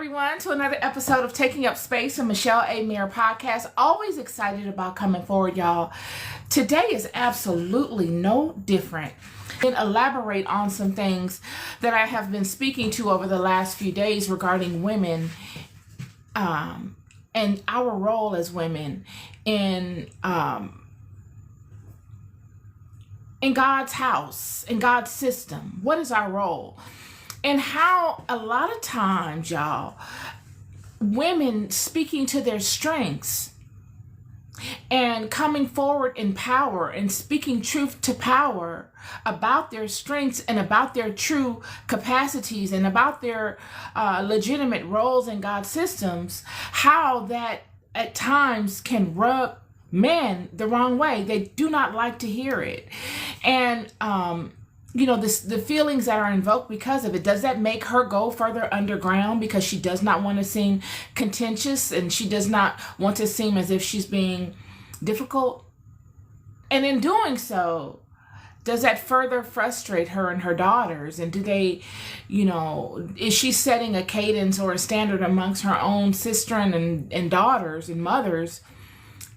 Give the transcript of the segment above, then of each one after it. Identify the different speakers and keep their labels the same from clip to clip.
Speaker 1: everyone, to another episode of Taking Up Space and Michelle A. Mayer podcast. Always excited about coming forward, y'all. Today is absolutely no different. And elaborate on some things that I have been speaking to over the last few days regarding women and our role as women in God's house, in God's system. What is our role? And how a lot of times, y'all, women speaking to their strengths and coming forward in power and speaking truth to power about their strengths and about their true capacities and about their legitimate roles in God's systems, how that at times can rub men the wrong way. They do not like to hear it. And, the feelings that are invoked because of it, does that make her go further underground because she does not want to seem contentious and she does not want to seem as if she's being difficult? And in doing so, does that further frustrate her and her daughters? And do they, is she setting a cadence or a standard amongst her own sister and daughters and mothers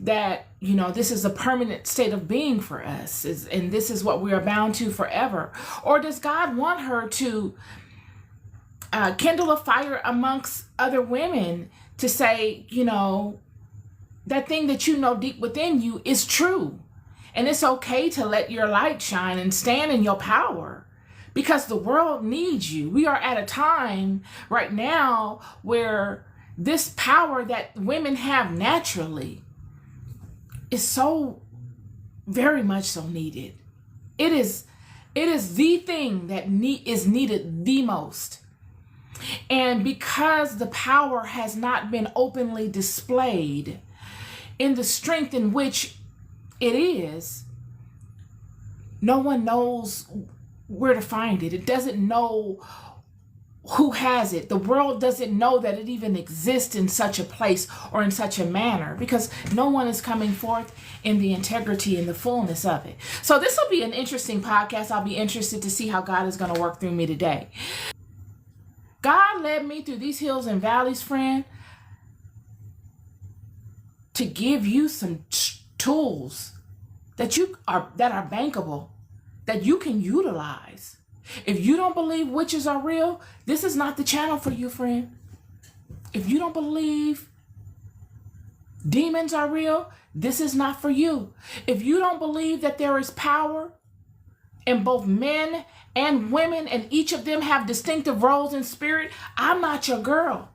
Speaker 1: that, this is a permanent state of being for us, and this is what we are bound to forever? Or does God want her to kindle a fire amongst other women to say, that thing that deep within you is true, and it's okay to let your light shine and stand in your power, because the world needs you. We are at a time right now where this power that women have naturally is so very much so needed. It is the thing that is needed the most. And because the power has not been openly displayed in the strength in which it is, no one knows where to find it. It doesn't know who has it. The world doesn't know that it even exists in such a place or in such a manner, because no one is coming forth in the integrity and the fullness of it. So this will be an interesting podcast. I'll be interested to see how God is going to work through me today. God led me through these hills and valleys, friend, to give you some tools that are bankable, that you can utilize. If you don't believe witches are real, this is not the channel for you, friend. If you don't believe demons are real, this is not for you. If you don't believe that there is power in both men and women, and each of them have distinctive roles in spirit, I'm not your girl.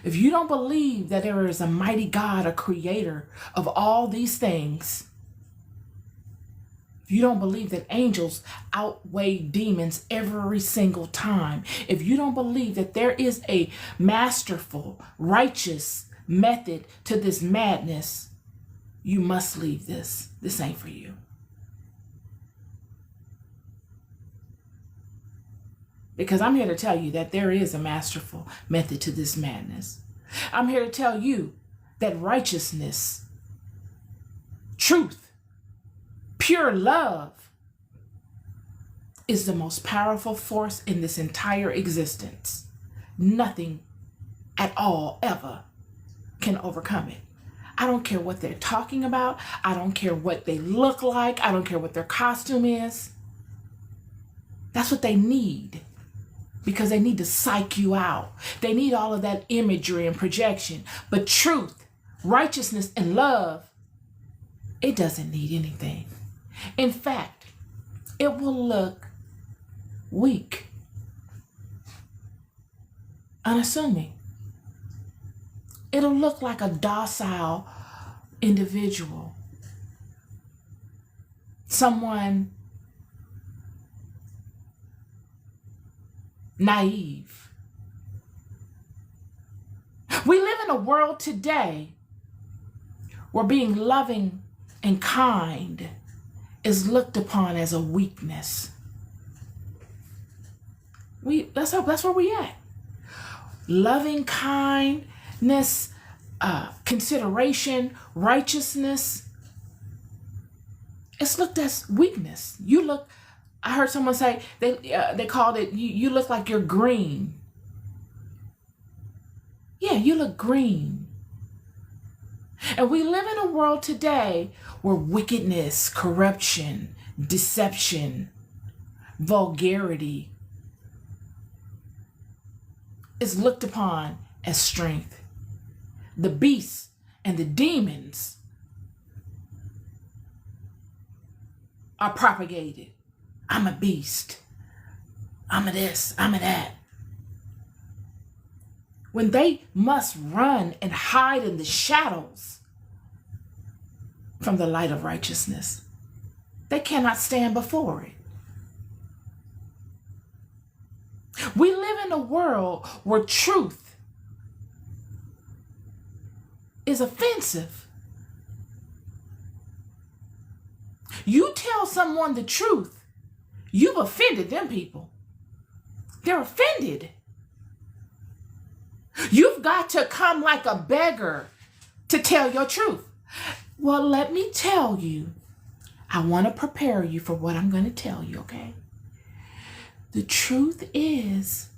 Speaker 1: If you don't believe that there is a mighty God, a creator of all these things, if you don't believe that angels outweigh demons every single time, if you don't believe that there is a masterful, righteous method to this madness, you must leave this. This ain't for you. Because I'm here to tell you that there is a masterful method to this madness. I'm here to tell you that righteousness, truth, pure love is the most powerful force in this entire existence. Nothing at all ever can overcome it. I don't care what they're talking about. I don't care what they look like. I don't care what their costume is. That's what they need, because they need to psych you out. They need all of that imagery and projection. But truth, righteousness, and love, it doesn't need anything. In fact, it will look weak, unassuming. It'll look like a docile individual, someone naive. We live in a world today where being loving and kind is looked upon as a weakness. That's where we at. Loving kindness, consideration, righteousness, it's looked as weakness. I heard someone say they called it, you look like you're green. Yeah, you look green. And we live in a world today where wickedness, corruption, deception, vulgarity is looked upon as strength. The beasts and the demons are propagated. I'm a beast. I'm a this. I'm a that. When they must run and hide in the shadows from the light of righteousness, they cannot stand before it. We live in a world where truth is offensive. You tell someone the truth, you've offended them people. They're offended. You've got to come like a beggar to tell your truth. Well, let me tell you, I want to prepare you for what I'm going to tell you, okay? The truth is,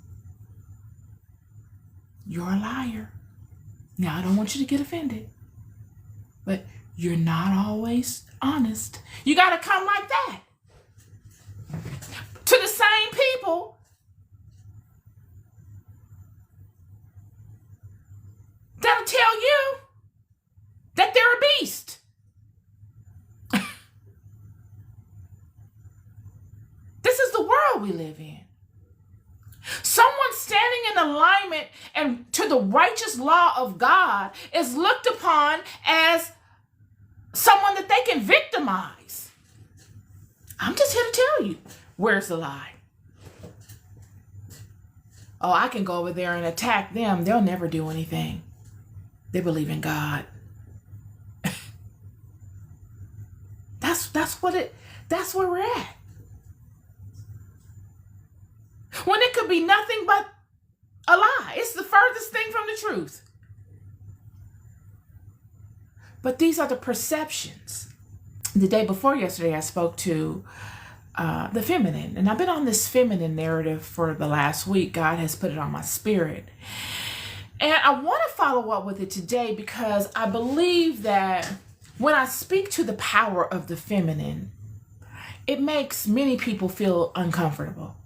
Speaker 1: you're a liar. Now, I don't want you to get offended, but you're not always honest. You got to come like that to the same people that'll tell you that they're a beast. This is the world we live in. Someone standing in alignment and to the righteous law of God is looked upon as someone that they can victimize. I'm just here to tell you, where's the lie? Oh, I can go over there and attack them. They'll never do anything. They believe in God. That's where we're at. When it could be nothing but a lie. It's the furthest thing from the truth. But these are the perceptions. The day before yesterday, I spoke to the feminine. And I've been on this feminine narrative for the last week. God has put it on my spirit. And I want to follow up with it today because I believe that when I speak to the power of the feminine, it makes many people feel uncomfortable.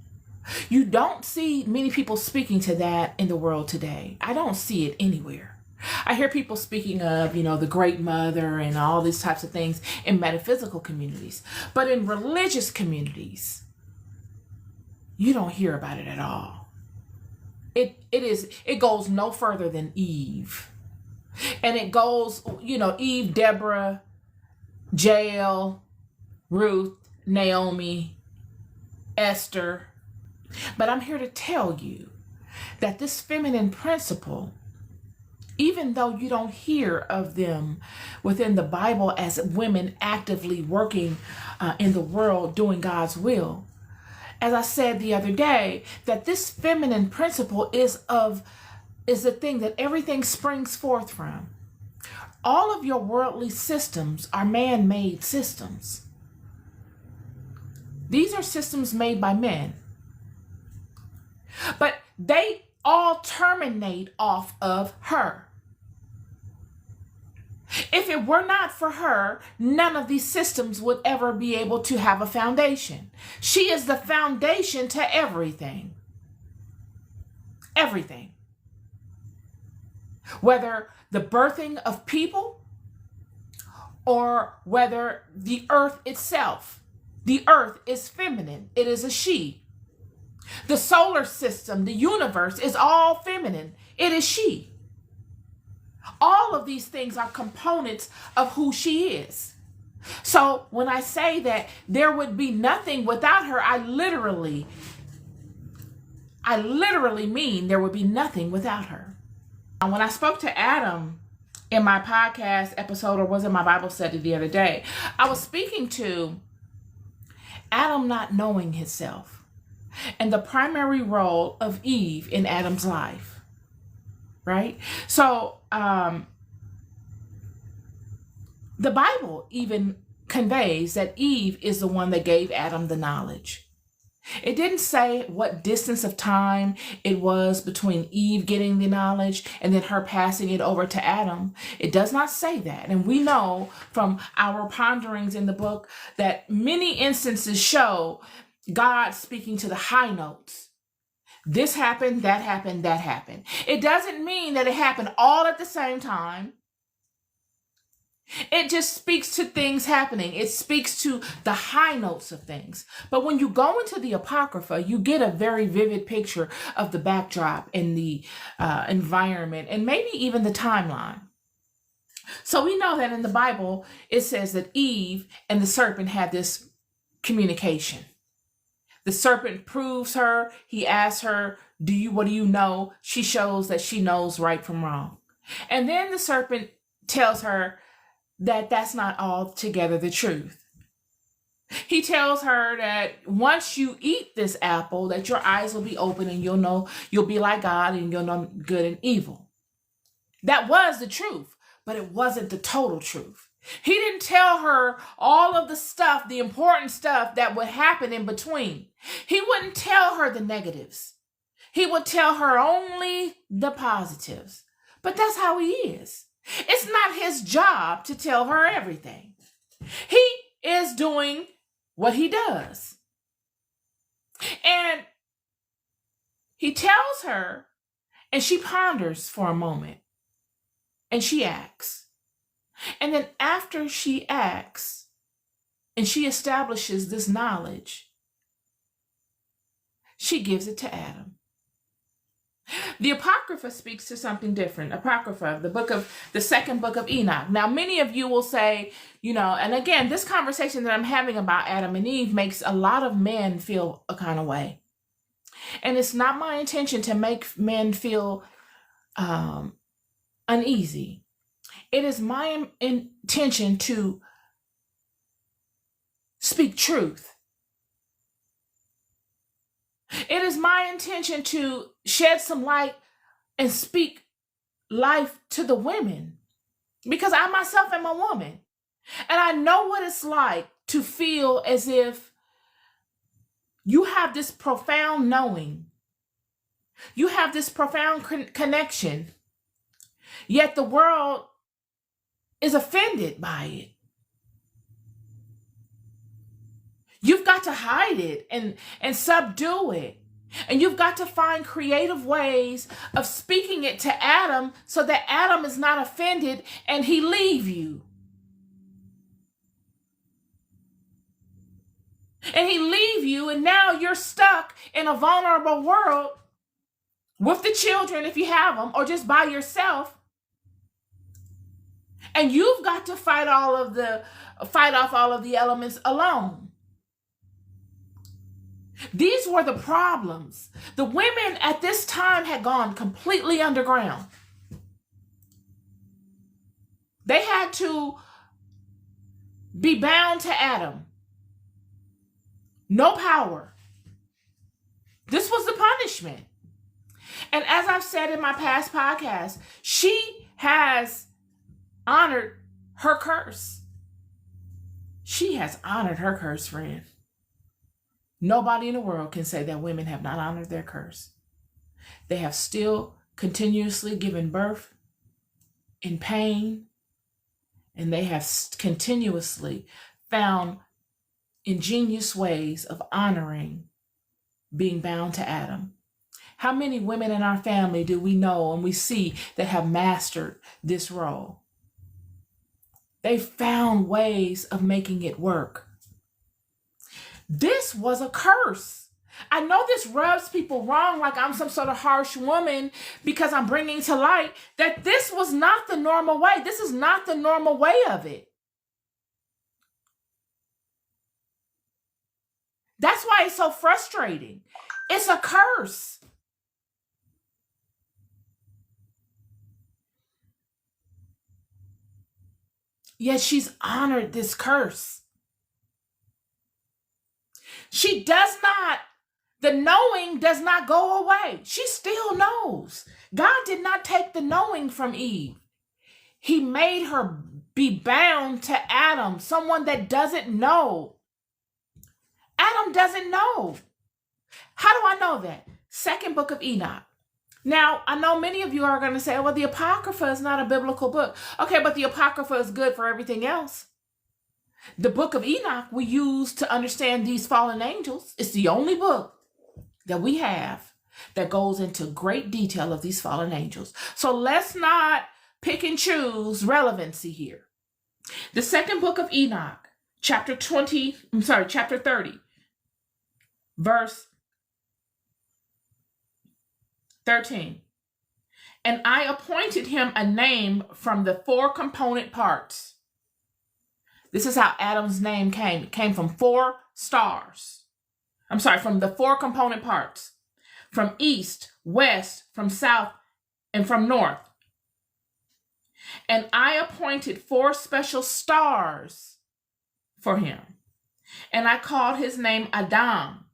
Speaker 1: You don't see many people speaking to that in the world today. I don't see it anywhere. I hear people speaking of, the great mother and all these types of things in metaphysical communities. But in religious communities, you don't hear about it at all. It goes no further than Eve. And it goes, Eve, Deborah, Jael, Ruth, Naomi, Esther. But I'm here to tell you that this feminine principle, even though you don't hear of them within the Bible as women actively working in the world doing God's will, as I said the other day, that this feminine principle is the thing that everything springs forth from. All of your worldly systems are man-made systems. These are systems made by men. But they all terminate off of her. If it were not for her, none of these systems would ever be able to have a foundation. She is the foundation to everything. Everything. Whether the birthing of people or whether the earth itself. The earth is feminine. It is a she. The solar system, the universe is all feminine. It is she. All of these things are components of who she is. So when I say that there would be nothing without her, I literally mean there would be nothing without her. And when I spoke to Adam in my podcast episode, or was it my Bible study the other day, I was speaking to Adam not knowing himself and the primary role of Eve in Adam's life, right? So the Bible even conveys that Eve is the one that gave Adam the knowledge. It didn't say what distance of time it was between Eve getting the knowledge and then her passing it over to Adam. It does not say that. And we know from our ponderings in the book that many instances show God speaking to the high notes. This happened, that happened, that happened. It doesn't mean that it happened all at the same time. It just speaks to things happening. It speaks to the high notes of things. But when you go into the Apocrypha, you get a very vivid picture of the backdrop and the environment and maybe even the timeline. So we know that in the Bible, it says that Eve and the serpent had this communication. The serpent proves her. He asks her, what do you know? She shows that she knows right from wrong. And then the serpent tells her that that's not altogether the truth. He tells her that once you eat this apple, that your eyes will be open and you'll be like God and you'll know good and evil. That was the truth, but it wasn't the total truth. He didn't tell her all of the stuff, the important stuff that would happen in between. He wouldn't tell her the negatives. He would tell her only the positives. But that's how he is. It's not his job to tell her everything. He is doing what he does. And he tells her, and she ponders for a moment, and she acts. And then after she acts, and she establishes this knowledge, she gives it to Adam. The Apocrypha speaks to something different. Apocrypha, the second book of Enoch. Now, many of you will say, and again, this conversation that I'm having about Adam and Eve makes a lot of men feel a kind of way. And it's not my intention to make men feel uneasy. It is my intention to speak truth. It is my intention to shed some light and speak life to the women, because I myself am a woman and I know what it's like to feel as if you have this profound knowing, you have this profound connection, yet the world is offended by it. You've got to hide it and subdue it. And you've got to find creative ways of speaking it to Adam so that Adam is not offended and he leave you. And he leave you, and now you're stuck in a vulnerable world with the children, if you have them, or just by yourself. And you've got to fight off all of the elements alone. These were the problems. The women at this time had gone completely underground. They had to be bound to Adam. No power. This was the punishment. And as I've said in my past podcasts, she has honored her curse. She has honored her curse, friend. Nobody in the world can say that women have not honored their curse. They have still continuously given birth in pain, and they have continuously found ingenious ways of honoring being bound to Adam. How many women in our family do we know and we see that have mastered this role? They found ways of making it work. This was a curse. I know this rubs people wrong, like I'm some sort of harsh woman because I'm bringing to light that this was not the normal way. This is not the normal way of it. That's why it's so frustrating. It's a curse. Yet she's honored this curse. She does not, the knowing does not go away. She still knows. God did not take the knowing from Eve. He made her be bound to Adam, someone that doesn't know. Adam doesn't know. How do I know that? Second book of Enoch. Now, I know many of you are going to say, well, the Apocrypha is not a biblical book. Okay, but the Apocrypha is good for everything else. The book of Enoch we use to understand these fallen angels. It's the only book that we have that goes into great detail of these fallen angels. So let's not pick and choose relevancy here. The second book of Enoch, chapter 30, verse 13. And I appointed him a name from the 4 component parts. This is how Adam's name came. It came from 4 stars. From the 4 component parts. From east, west, from south, and from north. And I appointed 4 special stars for him. And I called his name Adam,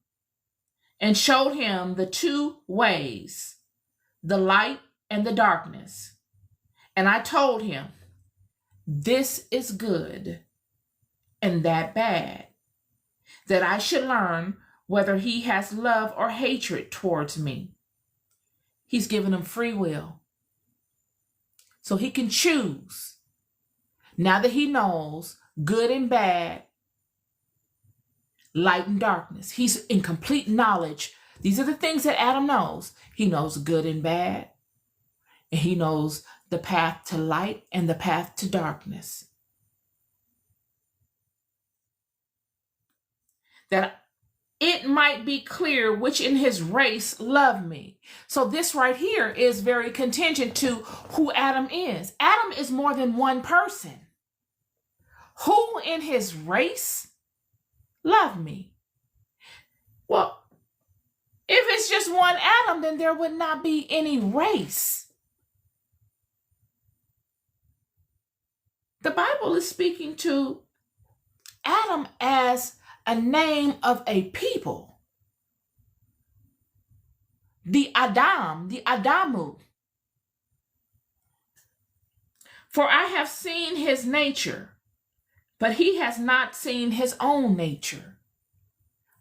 Speaker 1: and showed him the 2 ways, the light and the darkness. And I told him, this is good and that bad, that I should learn whether he has love or hatred towards me. He's given him free will, so he can choose. Now that he knows good and bad, light and darkness, he's in complete knowledge. These are the things that Adam knows. He knows good and bad, and he knows the path to light and the path to darkness. That it might be clear which in his race love me. So this right here is very contingent to who Adam is. Adam is more than one person. Who in his race love me? Well, if it's just one Adam, then there would not be any race. The Bible is speaking to Adam as a name of a people. The Adam, the Adamu. For I have seen his nature, but he has not seen his own nature.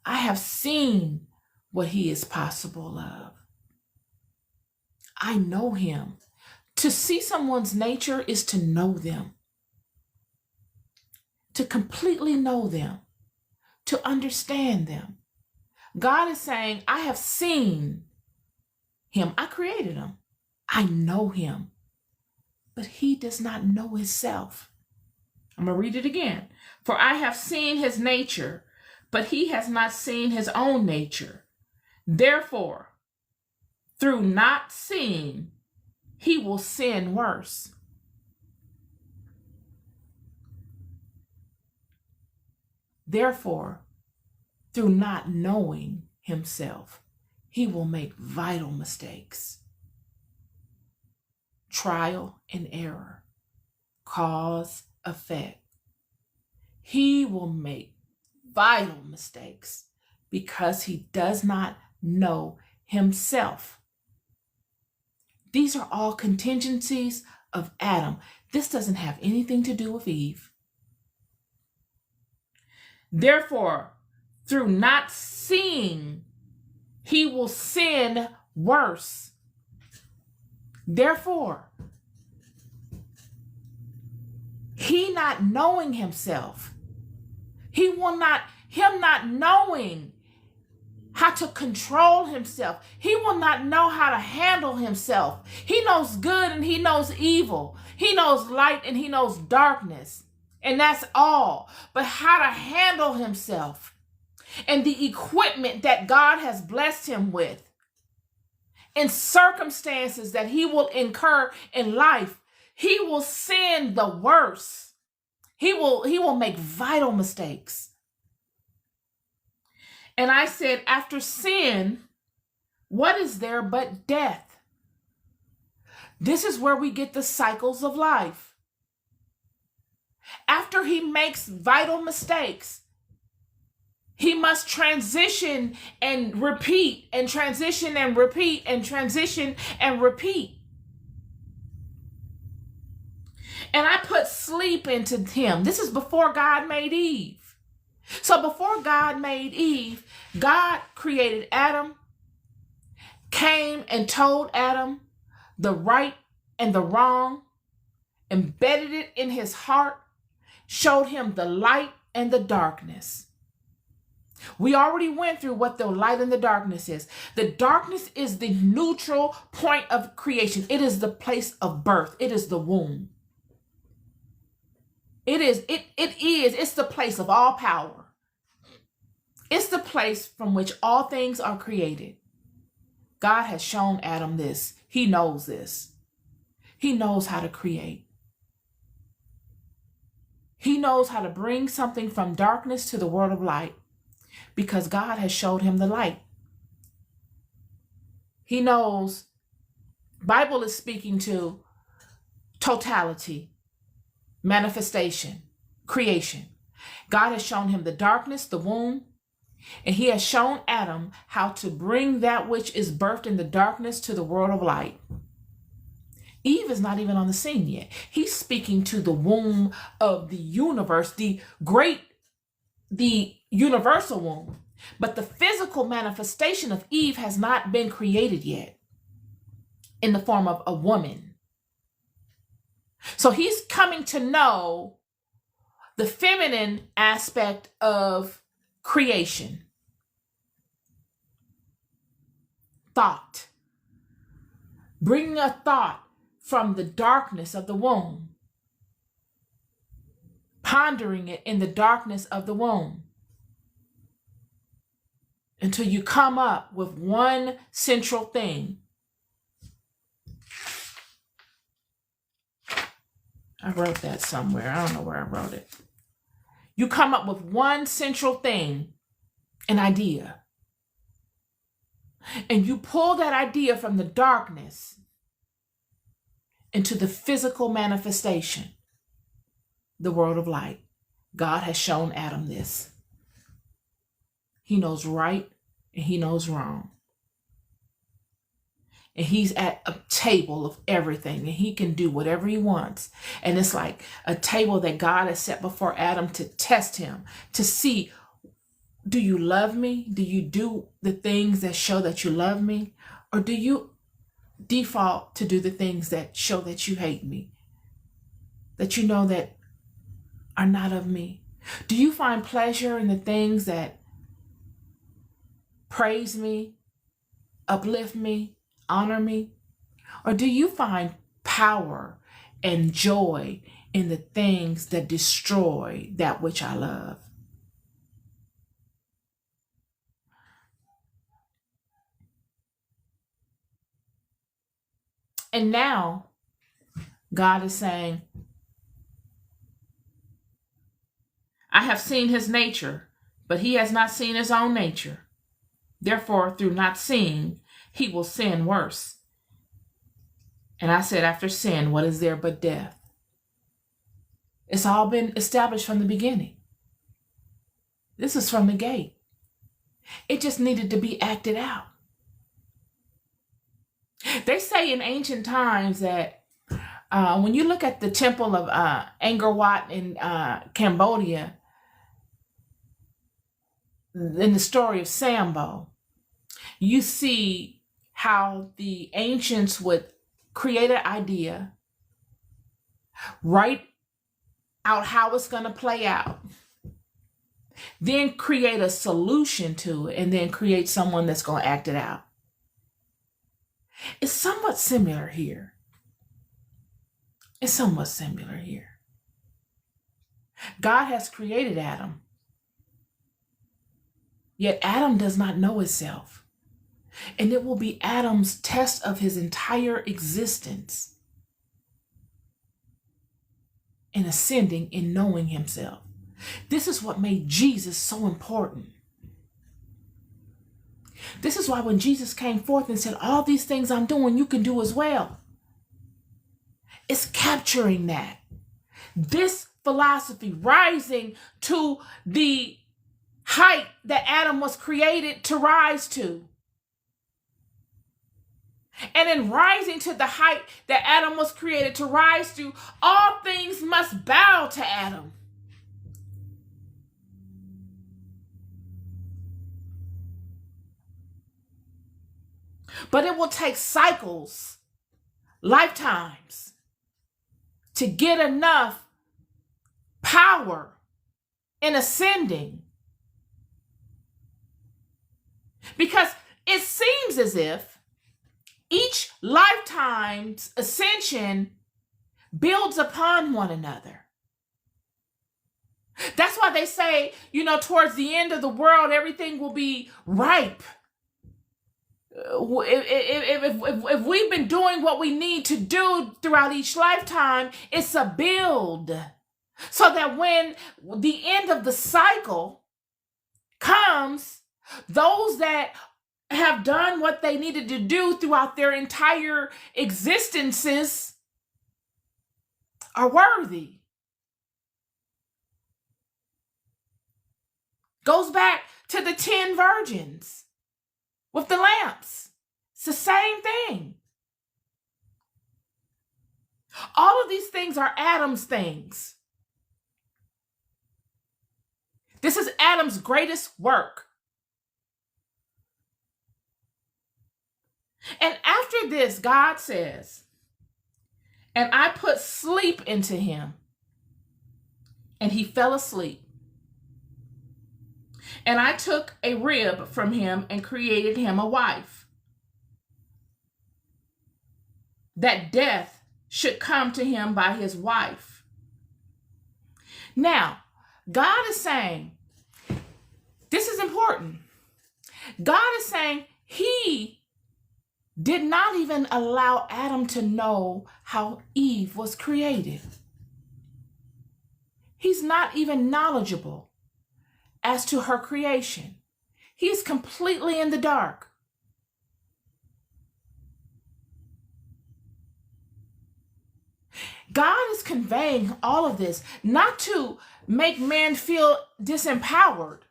Speaker 1: I have seen what he is possible of. I know him. To see someone's nature is to know them. To completely know them. To understand them. God is saying, I have seen him. I created him. I know him. But he does not know himself. I'm going to read it again. For I have seen his nature, but he has not seen his own nature. Therefore, through not seeing, he will sin worse. Therefore, through not knowing himself, he will make vital mistakes. Trial and error, cause, effect. He will make vital mistakes because he does not know himself. These are all contingencies of Adam. This doesn't have anything to do with Eve. Therefore, through not seeing, he will sin worse. Therefore, he not knowing himself, him not knowing how to control himself. He will not know how to handle himself. He knows good and he knows evil. He knows light and he knows darkness. And that's all. But how to handle himself and the equipment that God has blessed him with in circumstances that he will incur in life, he will sin the worst. He will make vital mistakes. And I said, after sin, what is there but death? This is where we get the cycles of life. After he makes vital mistakes, he must transition and repeat, and transition and repeat, and transition and repeat. And I put sleep into him. This is before God made Eve. So before God made Eve, God created Adam, came and told Adam the right and the wrong, embedded it in his heart, showed him the light and the darkness. We already went through what the light and the darkness is. The darkness is the neutral point of creation. It is the place of birth. It is the womb. It's the place of all power. It's the place from which all things are created. God has shown Adam this. He knows this. He knows how to create. He knows how to bring something from darkness to the world of light because God has showed him the light. He knows. Bible is speaking to totality, manifestation, creation. God has shown him the darkness, the womb, and he has shown Adam how to bring that which is birthed in the darkness to the world of light. Eve is not even on the scene yet. He's speaking to the womb of the universe, the universal womb. But the physical manifestation of Eve has not been created yet in the form of a woman. So he's coming to know the feminine aspect of creation. Thought. Bringing a thought from the darkness of the womb. Pondering it in the darkness of the womb. Until you come up with one central thing. I wrote that somewhere. I don't know where I wrote it. You come up with one central thing, an idea. And you pull that idea from the darkness into the physical manifestation, the world of light. God has shown Adam this. He knows right and he knows wrong. And he's at a table of everything and he can do whatever he wants. And it's like a table that God has set before Adam to test him, to see, do you love me? Do you do the things that show that you love me? Or do you default to do the things that show that you hate me? That you know that are not of me? Do you find pleasure in the things that praise me, uplift me, honor me? Or do you find power and joy in the things that destroy that which I love? And now God is saying, I have seen his nature, but he has not seen his own nature. Therefore, through not seeing, he will sin worse. And I said, after sin, what is there but death? It's all been established from the beginning. This is from the gate. It just needed to be acted out. They say in ancient times that when you look at the temple of Angkor Wat in Cambodia, in the story of Sambo, you see how the ancients would create an idea, write out how it's going to play out, then create a solution to it, and then create someone that's going to act it out. It's somewhat similar here. It's somewhat similar here. God has created Adam, yet Adam does not know himself. And it will be Adam's test of his entire existence in ascending in knowing himself. This is what made Jesus so important. This is why when Jesus came forth and said, all these things I'm doing, you can do as well. It's capturing that. This philosophy, rising to the height that Adam was created to rise to. And in rising to the height that Adam was created to rise to, all things must bow to Adam. But it will take cycles, lifetimes, to get enough power in ascending. Because it seems as if each lifetime's ascension builds upon one another. That's why they say, towards the end of the world, everything will be ripe. If we've been doing what we need to do throughout each lifetime, it's a build. So that when the end of the cycle comes, those that have done what they needed to do throughout their entire existences are worthy. Goes back to the 10 virgins with the lamps. It's the same thing. All of these things are Adam's things. This is Adam's greatest work. And after this, God says, and I put sleep into him, and he fell asleep. And I took a rib from him and created him a wife, that death should come to him by his wife. Now, God is saying, this is important. God is saying he did not even allow Adam to know how Eve was created. He's not even knowledgeable as to her creation. He is completely in the dark. God is conveying all of this not to make man feel disempowered,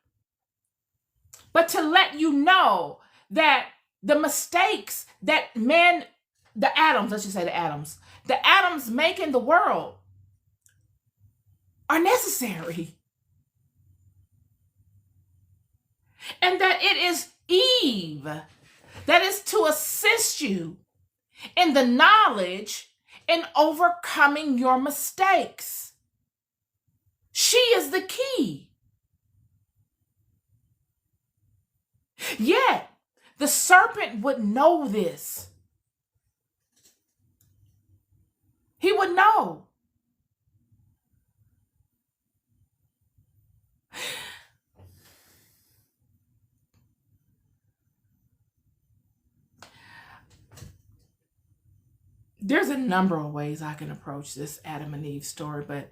Speaker 1: but to let you know that the mistakes that the Adams make in the world are necessary. And that it is Eve that is to assist you in the knowledge in overcoming your mistakes. She is the key. Yet, the serpent would know this. He would know. There's a number of ways I can approach this Adam and Eve story, but,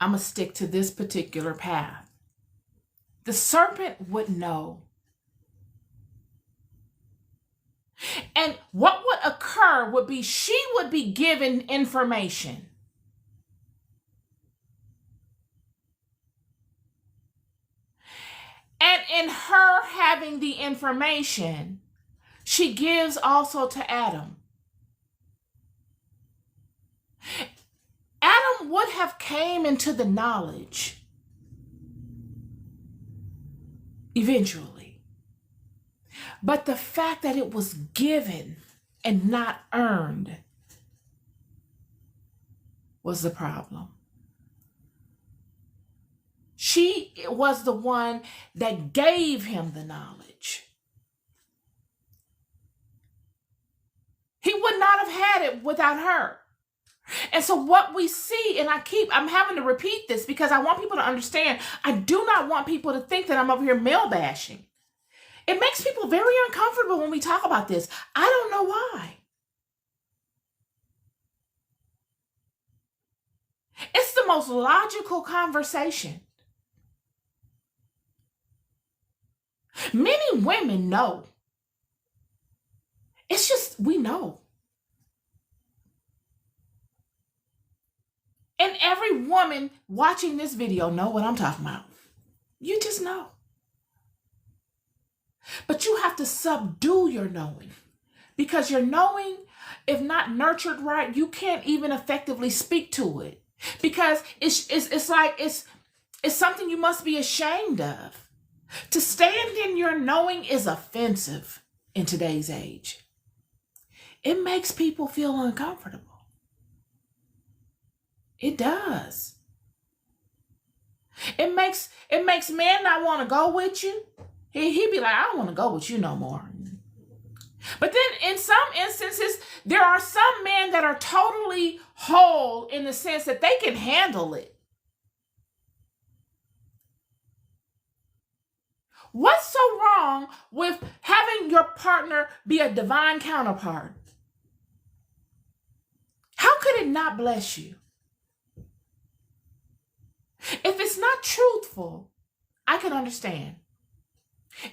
Speaker 1: I'm going to stick to this particular path. The serpent would know. And what would occur would be she would be given information. And in her having the information, she gives also to Adam. Adam would have came into the knowledge eventually. But the fact that it was given and not earned was the problem. She was the one that gave him the knowledge. He would not have had it without her. And so what we see, and I'm having to repeat this because I want people to understand, I do not want people to think that I'm over here male bashing. It makes people very uncomfortable when we talk about this. I don't know why. It's the most logical conversation. Many women know. It's just, we know. And every woman watching this video know what I'm talking about. You just know. But you have to subdue your knowing. Because your knowing, if not nurtured right, you can't even effectively speak to it. Because it's like it's something you must be ashamed of. To stand in your knowing is offensive in today's age. It makes people feel uncomfortable. It does. It makes men not want to go with you. He'd be like, I don't want to go with you no more. But then in some instances, there are some men that are totally whole in the sense that they can handle it. What's so wrong with having your partner be a divine counterpart? How could it not bless you? If it's not truthful, I can understand.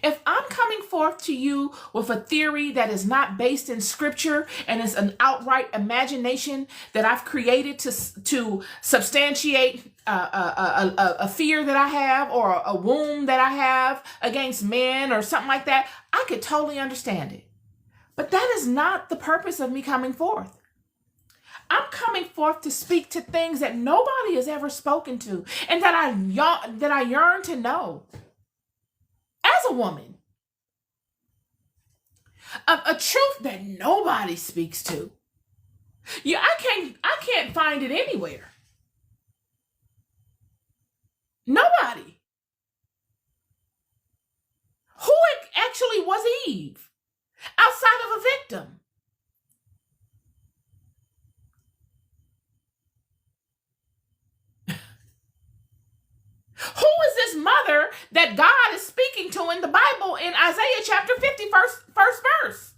Speaker 1: If I'm coming forth to you with a theory that is not based in scripture and is an outright imagination that I've created to substantiate a fear that I have or a wound that I have against men or something like that, I could totally understand it. But that is not the purpose of me coming forth. I'm coming forth to speak to things that nobody has ever spoken to and that I yearn to know. As a woman, a truth that nobody speaks to. Yeah, I can't find it anywhere. Nobody. Who actually was Eve outside of a victim? Who is this mother that God is speaking to in the Bible in Isaiah chapter 50, first verse?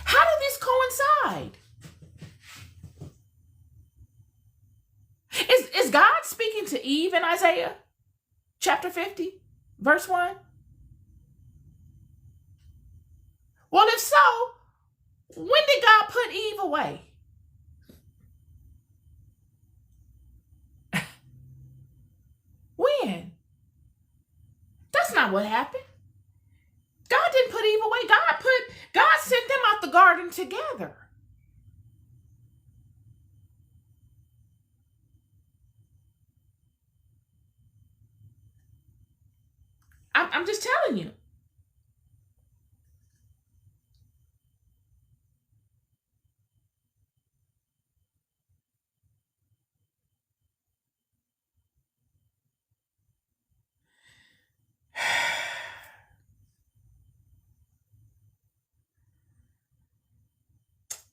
Speaker 1: How do these coincide? Is God speaking to Eve in Isaiah chapter 50, verse 1? Well, if so, when did God put Eve away? When? That's not what happened. God didn't put Eve away. God sent them out the garden together. I'm just telling you.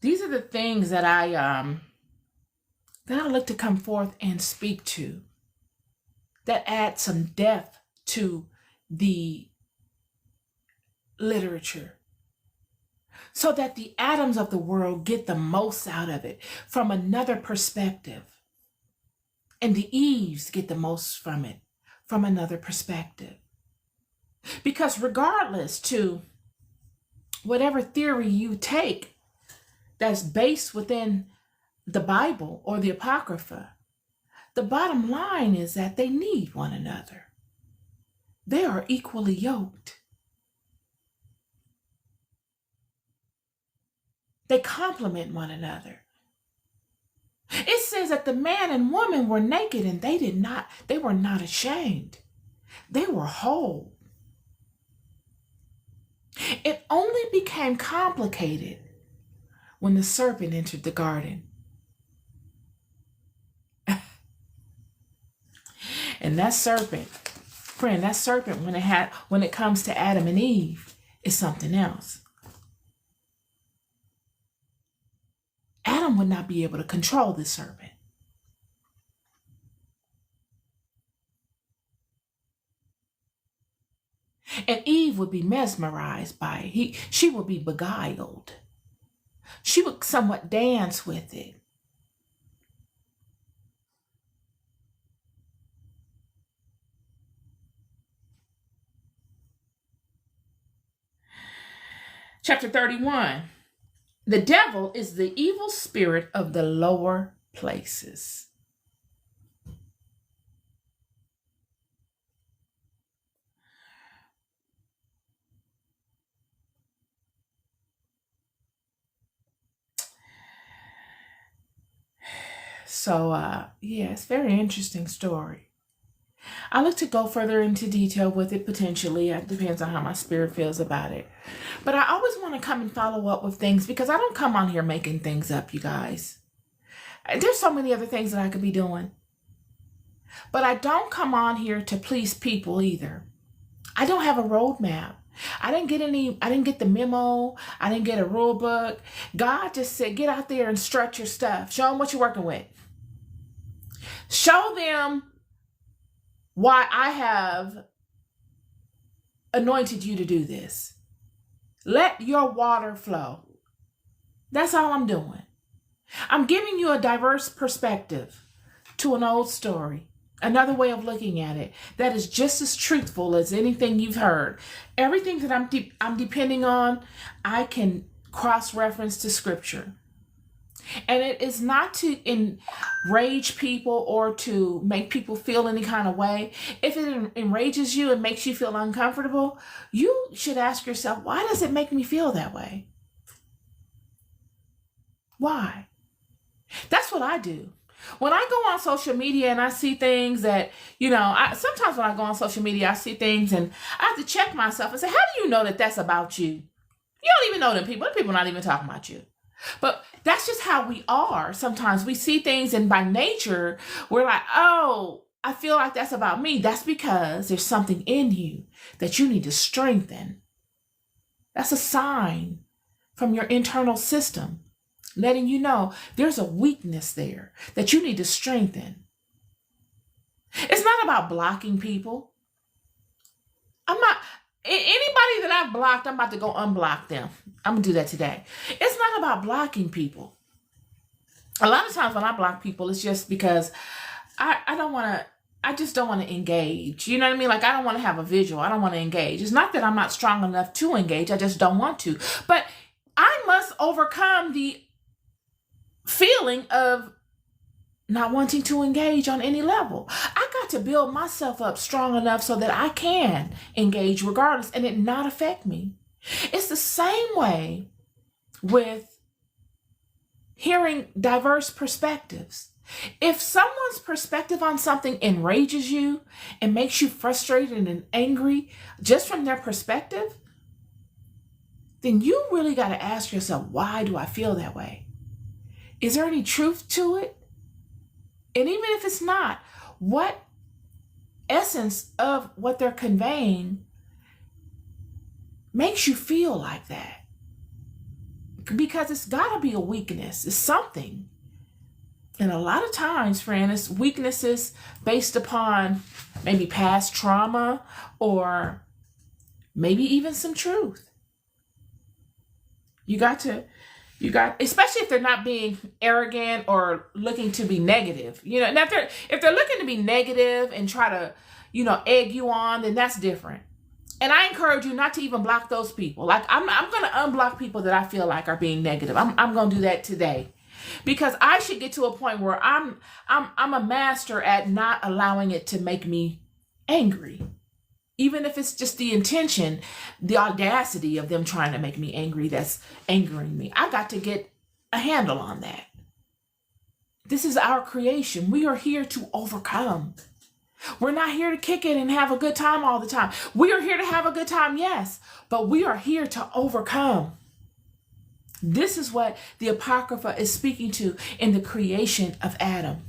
Speaker 1: These are the things that I look to come forth and speak to, that add some depth to the literature, so that the atoms of the world get the most out of it from another perspective, and the Eves get the most from it from another perspective. Because regardless to whatever theory you take that's based within the Bible or the Apocrypha, the bottom line is that they need one another. They are equally yoked. They complement one another. It says that the man and woman were naked and they were not ashamed. They were whole. It only became complicated when the serpent entered the garden. And that serpent, friend, when it comes to Adam and Eve, is something else. Adam would not be able to control the serpent. And Eve would be mesmerized by it. She would be beguiled. She would somewhat dance with it. Chapter 31. The devil is the evil spirit of the lower places. So, yeah, it's a very interesting story. I look to go further into detail with it potentially. It depends on how my spirit feels about it. But I always want to come and follow up with things because I don't come on here making things up, you guys. There's so many other things that I could be doing. But I don't come on here to please people either. I don't have a roadmap. I didn't get the memo. I didn't get a rule book. God just said, get out there and strut your stuff. Show them what you're working with. Show them why I have anointed you to do this. Let your water flow. That's all I'm doing. I'm giving you a diverse perspective to an old story. Another way of looking at it that is just as truthful as anything you've heard. Everything that I'm depending on, I can cross-reference to scripture. And it is not to enrage people or to make people feel any kind of way. If it enrages you and makes you feel uncomfortable, you should ask yourself, why does it make me feel that way? Why? That's what I do. When I go on social media and I see things that, sometimes when I go on social media, I see things and I have to check myself and say, how do you know that that's about you? You don't even know them people. Them people are not even talking about you. But that's just how we are. Sometimes we see things and by nature, we're like, oh, I feel like that's about me. That's because there's something in you that you need to strengthen. That's a sign from your internal system, letting you know there's a weakness there that you need to strengthen. It's not about blocking people. Anybody that I've blocked, I'm about to go unblock them. I'm going to do that today. It's not about blocking people. A lot of times when I block people, it's just because I just don't want to engage. You know what I mean? Like, I don't want to have a visual. I don't want to engage. It's not that I'm not strong enough to engage. I just don't want to. But I must overcome the feeling of not wanting to engage on any level. I got to build myself up strong enough so that I can engage regardless and it not affect me. It's the same way with hearing diverse perspectives. If someone's perspective on something enrages you and makes you frustrated and angry just from their perspective, then you really got to ask yourself, why do I feel that way? Is there any truth to it? And even if it's not, what essence of what they're conveying makes you feel like that? Because it's got to be a weakness. It's something. And a lot of times, friend, it's weaknesses based upon maybe past trauma or maybe even some truth. Especially if they're not being arrogant or looking to be negative. Now if they're looking to be negative and try to, egg you on, then that's different. And I encourage you not to even block those people. Like I'm going to unblock people that I feel like are being negative. I'm going to do that today. Because I should get to a point where I'm a master at not allowing it to make me angry. Even if it's just the intention, the audacity of them trying to make me angry, that's angering me. I got to get a handle on that. This is our creation. We are here to overcome. We're not here to kick it and have a good time all the time. We are here to have a good time, yes, but we are here to overcome. This is what the Apocrypha is speaking to in the creation of Adam.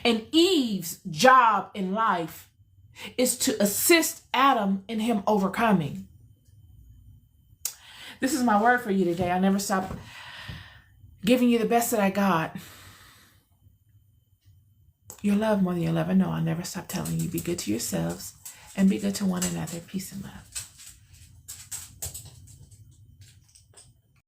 Speaker 1: And Eve's job in life is to assist Adam in him overcoming. This is my word for you today. I never stop giving you the best that I got. Your love more than you'll ever know. I'll never stop telling you, be good to yourselves and be good to one another. Peace and love.